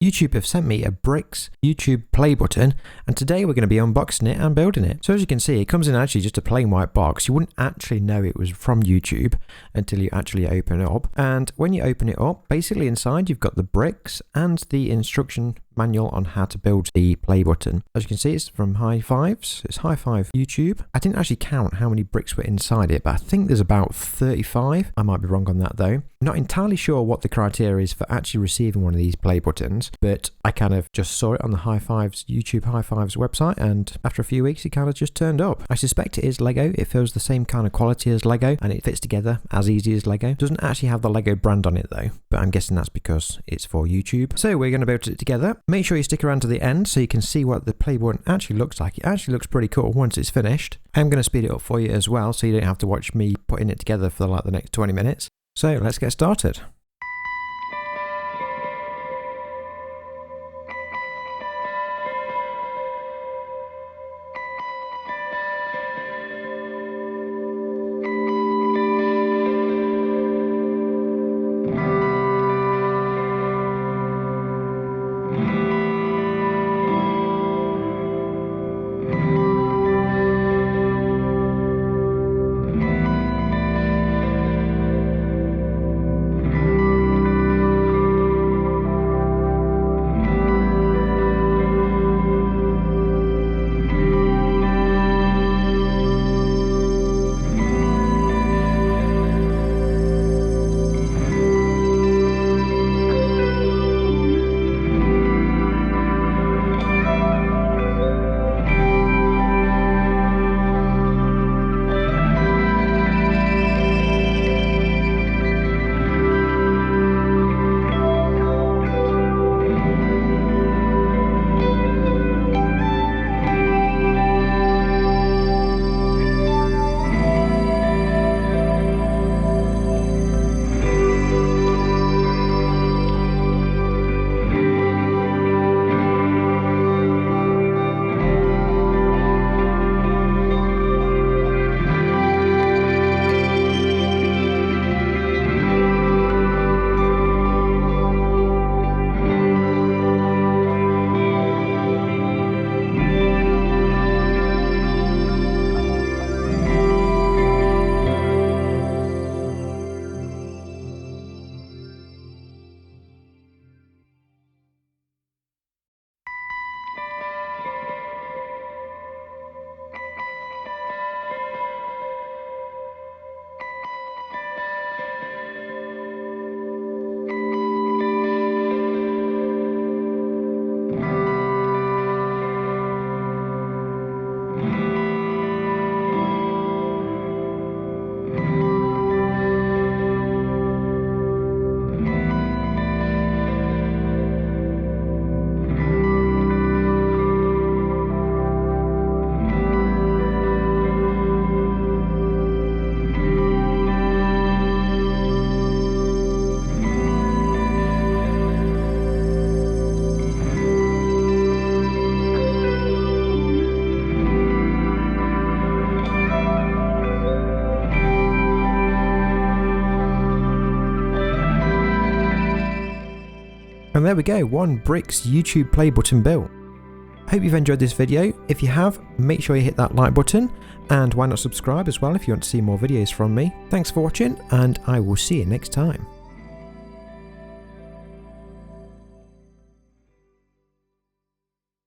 YouTube have sent me a bricks YouTube play button, and today we're going to be unboxing it and building it. So as you can see, it comes in actually just a plain white box. You wouldn't actually know it was from YouTube until you actually open it up. And when you open it up, basically inside you've got the bricks and the instruction manual on how to build the play button. As you can see, it's from High Fives. It's High Five YouTube. I didn't actually count how many bricks were inside it, but I think there's about 35. I might be wrong on that though. Not entirely sure what the criteria is for actually receiving one of these play buttons, but I kind of just saw it on the High Fives YouTube High Fives website, and after a few weeks it kind of just turned up. I suspect it is Lego. It feels the same kind of quality as Lego and it fits together as easy as Lego. Doesn't actually have the Lego brand on it though, but I'm guessing that's because it's for YouTube. So we're going to build it together. Make sure you stick around to the end so you can see what the play button actually looks like. It actually looks pretty cool once it's finished. I'm going to speed it up for you as well so you don't have to watch me putting it together for like the next 20 minutes. So let's get started. And there we go, one bricks YouTube play button built. Hope you've enjoyed this video. If you have, make sure you hit that like button, and why not subscribe as well if you want to see more videos from me. Thanks for watching, and I will see you next time.